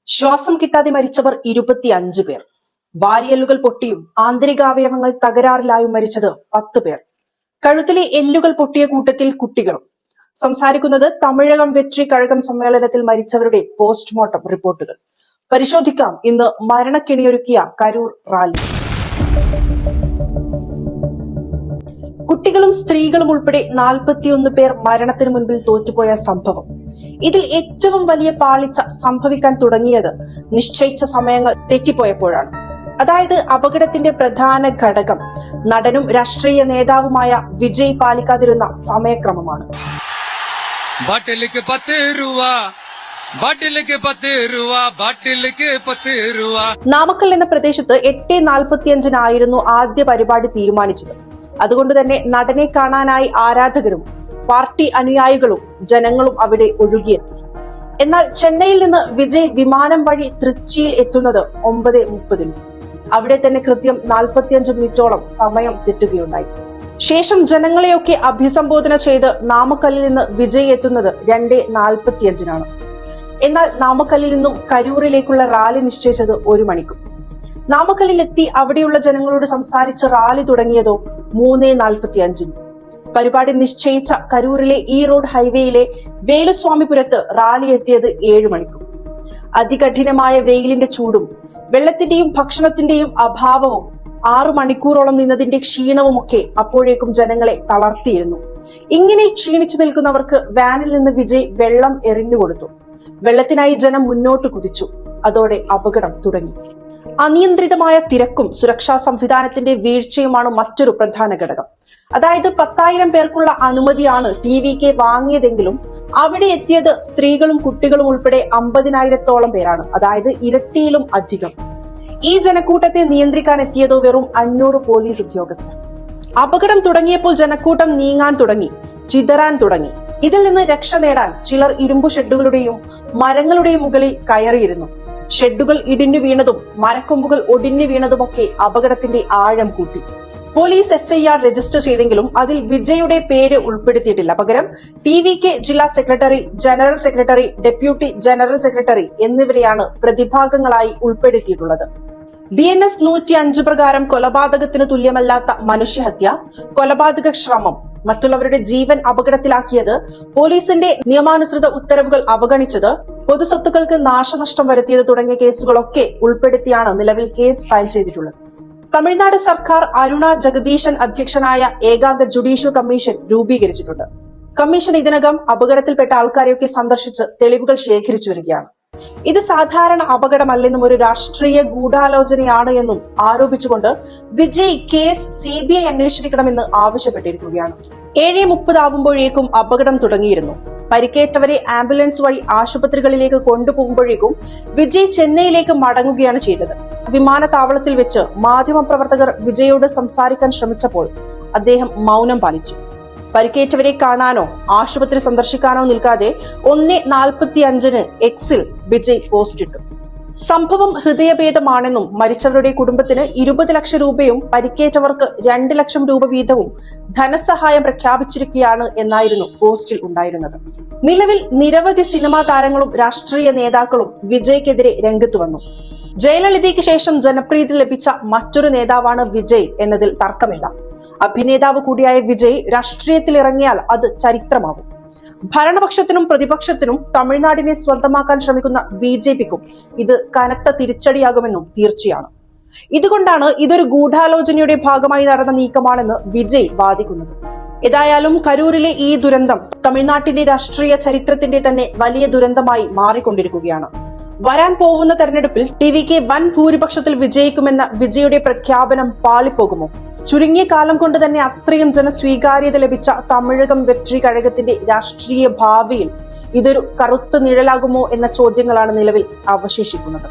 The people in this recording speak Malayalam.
ശ്വാസം കിട്ടാതെ മരിച്ചവർ 25 പേർ. വാരിയെല്ലുകൾ പൊട്ടിയും ആന്തരികാവയവങ്ങൾ തകരാറിലായും മരിച്ചത് 10 പേർ. കഴുത്തിലെ എല്ലുകൾ പൊട്ടിയ കൂട്ടത്തിൽ കുട്ടികളും. സംസാരിക്കുന്നത് തമിഴകം വെട്രി കഴകം സമ്മേളനത്തിൽ മരിച്ചവരുടെ പോസ്റ്റ്മോർട്ടം റിപ്പോർട്ടുകൾ. പരിശോധിക്കാം ഇന്ന് മരണക്കെണിയൊരുക്കിയ കരൂർ റാലി. കുട്ടികളും സ്ത്രീകളും ഉൾപ്പെടെ 41 പേർ മരണത്തിന് മുൻപിൽ തോറ്റുപോയ സംഭവം. ഇതിൽ ഏറ്റവും വലിയ പാളിച്ച സംഭവിക്കാൻ തുടങ്ങിയത് നിശ്ചയിച്ച സമയങ്ങൾ തെറ്റിപ്പോയപ്പോഴാണ്. അതായത് അപകടത്തിന്റെ പ്രധാന ഘടകം നടനും രാഷ്ട്രീയ നേതാവുമായ വിജയ് പാലിക്കാതിരുന്ന സമയക്രമമാണ്. ബാട്ടിലേക്ക് 10 രൂപ, ബാട്ടിലേക്ക് 10 രൂപ, ബാട്ടിലേക്ക് 10 രൂപ. നാമക്കൽ എന്ന പ്രദേശത്ത് 8:45 ആദ്യ പരിപാടി തീരുമാനിച്ചത്. അതുകൊണ്ട് തന്നെ നടനെ കാണാനായി ആരാധകരും പാർട്ടി അനുയായികളും ജനങ്ങളും അവിടെ ഒഴുകിയെത്തി. എന്നാൽ ചെന്നൈയിൽ നിന്ന് വിജയ് വിമാനം വഴി തൃച്ചിയിൽ എത്തുന്നത് 9:30. അവിടെ തന്നെ കൃത്യം 45 മിനിറ്റോളം സമയം തെറ്റുകയുണ്ടായി. ശേഷം ജനങ്ങളെയൊക്കെ അഭിസംബോധന ചെയ്ത് നാമക്കല്ലിൽ നിന്ന് വിജയ് എത്തുന്നത് 2:45. എന്നാൽ നാമക്കല്ലിൽ നിന്നും കരൂരിലേക്കുള്ള റാലി നിശ്ചയിച്ചത് 1 മണിക്കും. നാമക്കല്ലിലെത്തി അവിടെയുള്ള ജനങ്ങളോട് സംസാരിച്ച് റാലി തുടങ്ങിയതോ 3:45. പരിപാടി നിശ്ചയിച്ച കരൂരിലെ ഈ റോഡ് ഹൈവേയിലെ വേലുസ്വാമിപുരത്ത് റാലി എത്തിയത് 7 മണിക്കും. അതികഠിനമായ വെയിലിന്റെ ചൂടും വെള്ളത്തിന്റെയും ഭക്ഷണത്തിന്റെയും അഭാവവും 6 മണിക്കൂറോളം നിന്നതിന്റെ ക്ഷീണവുമൊക്കെ അപ്പോഴേക്കും ജനങ്ങളെ തളർത്തിയിരുന്നു. ഇങ്ങനെ ക്ഷീണിച്ചു നിൽക്കുന്നവർക്ക് വാനിൽ നിന്ന് വിജയ് വെള്ളം എറിഞ്ഞുകൊടുത്തു. വെള്ളത്തിനായി ജനം മുന്നോട്ട് കുതിച്ചു. അതോടെ അപകടം തുടങ്ങി. അനിയന്ത്രിതമായ തിരക്കും സുരക്ഷാ സംവിധാനത്തിന്റെ വീഴ്ചയുമാണ് മറ്റൊരു പ്രധാന ഘടകം. അതായത് 10,000 പേർക്കുള്ള അനുമതിയാണ് TVK വാങ്ങിയതെങ്കിലും അവിടെ എത്തിയത് സ്ത്രീകളും കുട്ടികളും ഉൾപ്പെടെ 50,000-ഓളം പേരാണ്. അതായത് ഇരട്ടിയിലും അധികം. ഈ ജനക്കൂട്ടത്തെ നിയന്ത്രിക്കാൻ എത്തിയതോ വെറും 500 പോലീസ് ഉദ്യോഗസ്ഥർ. അപകടം തുടങ്ങിയപ്പോൾ ജനക്കൂട്ടം നീങ്ങാൻ തുടങ്ങി, ചിതറാൻ തുടങ്ങി. ഇതിൽ നിന്ന് രക്ഷ നേടാൻ ചിലർ ഇരുമ്പു ഷെഡുകളുടെയും മരങ്ങളുടെയും മുകളിൽ കയറിയിരുന്നു. ഷെഡുകൾ ഇടിഞ്ഞു വീണതും മരക്കൊമ്പുകൾ ഒടിഞ്ഞു വീണതുമൊക്കെ അപകടത്തിന്റെ ആഴം കൂട്ടി. പോലീസ് FIR രജിസ്റ്റർ ചെയ്തെങ്കിലും അതിൽ വിജയുടെ പേര് ഉൾപ്പെടുത്തിയിട്ടില്ല. പകരം TVK ജില്ലാ secretary, general secretary, deputy general secretary എന്നിവരെയാണ് പ്രതിഭാഗങ്ങളായി ഉൾപ്പെടുത്തിയിട്ടുള്ളത്. BNS 105 പ്രകാരം കൊലപാതകത്തിന് തുല്യമല്ലാത്ത മനുഷ്യഹത്യ, കൊലപാതക ശ്രമം, മറ്റുള്ളവരുടെ ജീവൻ അപകടത്തിലാക്കിയത്, പോലീസിന്റെ നിയമാനുസൃത ഉത്തരവുകൾ അവഗണിച്ചത്, പൊതുസ്വത്തുക്കൾക്ക് നാശനഷ്ടം വരുത്തിയത് തുടങ്ങിയ കേസുകളൊക്കെ ഉൾപ്പെടുത്തിയാണ് നിലവിൽ കേസ് ഫയൽ ചെയ്തിട്ടുള്ളത്. തമിഴ്നാട് സർക്കാർ അരുണ ജഗദീശൻ അധ്യക്ഷനായ ഏകാംഗ ജുഡീഷ്യൽ കമ്മീഷൻ രൂപീകരിച്ചിട്ടുണ്ട്. കമ്മീഷൻ ഇതിനകം അപകടത്തിൽപ്പെട്ട ആൾക്കാരെയൊക്കെ സന്ദർശിച്ച് തെളിവുകൾ ശേഖരിച്ചു വരികയാണ്. ഇത് സാധാരണ അപകടമല്ലെന്നും ഒരു രാഷ്ട്രീയ ഗൂഢാലോചനയാണ് എന്നും ആരോപിച്ചുകൊണ്ട് വിജയ് കേസ് CBI അന്വേഷിക്കണമെന്ന് ആവശ്യപ്പെട്ടിരിക്കുകയാണ്. 7:30 ആവുമ്പോഴേക്കും അപകടം തുടങ്ങിയിരുന്നു. പരിക്കേറ്റവരെ ആംബുലൻസ് വഴി ആശുപത്രികളിലേക്ക് കൊണ്ടുപോകുമ്പോഴേക്കും വിജയ് ചെന്നൈയിലേക്ക് മടങ്ങുകയാണ് ചെയ്തത്. വിമാനത്താവളത്തിൽ വെച്ച് മാധ്യമപ്രവർത്തകർ വിജയോട് സംസാരിക്കാൻ ശ്രമിച്ചപ്പോൾ അദ്ദേഹം മൗനം പാലിച്ചു. പരിക്കേറ്റവരെ കാണാനോ ആശുപത്രി സന്ദർശിക്കാനോ നിൽക്കാതെ 1:45 Xൽ വിജയ് പോസ്റ്റിട്ടു. സംഭവം ഹൃദയഭേദമാണെന്നും മരിച്ചവരുടെ കുടുംബത്തിന് 20 ലക്ഷം രൂപയും പരിക്കേറ്റവർക്ക് 2 ലക്ഷം രൂപ വീതവും ധനസഹായം പ്രഖ്യാപിച്ചിരിക്കുകയാണ് എന്നായിരുന്നു പോസ്റ്റിൽ ഉണ്ടായിരുന്നത്. നിലവിൽ നിരവധി സിനിമാ താരങ്ങളും രാഷ്ട്രീയ നേതാക്കളും വിജയ്ക്കെതിരെ രംഗത്ത് വന്നു. ജയലളിതയ്ക്ക് ശേഷം ജനപ്രീതി ലഭിച്ച മറ്റൊരു നേതാവാണ് വിജയ് എന്നതിൽ തർക്കമില്ല. അഭിനേതാവ് കൂടിയായ വിജയ് രാഷ്ട്രീയത്തിൽ ഇറങ്ങിയാൽ അത് ചരിത്രമാവും. ഭരണപക്ഷത്തിനും പ്രതിപക്ഷത്തിനും തമിഴ്നാടിനെ സ്വന്തമാക്കാൻ ശ്രമിക്കുന്ന BJPക്കും ഇത് കനത്ത തിരിച്ചടിയാകുമെന്നും തീർച്ചയാണ്. ഇതുകൊണ്ടാണ് ഇതൊരു ഗൂഢാലോചനയുടെ ഭാഗമായി നടന്ന നീക്കമാണെന്ന് വിജയ് വാദിക്കുന്നത്. ഏതായാലും കരൂരിലെ ഈ ദുരന്തം തമിഴ്നാട്ടിന്റെ രാഷ്ട്രീയ ചരിത്രത്തിന്റെ തന്നെ വലിയ ദുരന്തമായി മാറിക്കൊണ്ടിരിക്കുകയാണ്. വരാൻ പോകുന്ന തെരഞ്ഞെടുപ്പിൽ TVK വൻ ഭൂരിപക്ഷത്തിൽ വിജയിക്കുമെന്ന വിജയുടെ പ്രഖ്യാപനം പാളിപ്പോകുമോ? ചുരുങ്ങിയ കാലം കൊണ്ട് തന്നെ അത്രയും ജനസ്വീകാര്യത ലഭിച്ച തമിഴകം വെട്രി കഴകത്തിന്റെ രാഷ്ട്രീയ ഭാവിയിൽ ഇതൊരു കറുത്ത നിഴലാകുമോ എന്ന ചോദ്യങ്ങളാണ് നിലവിൽ അവശേഷിക്കുന്നത്.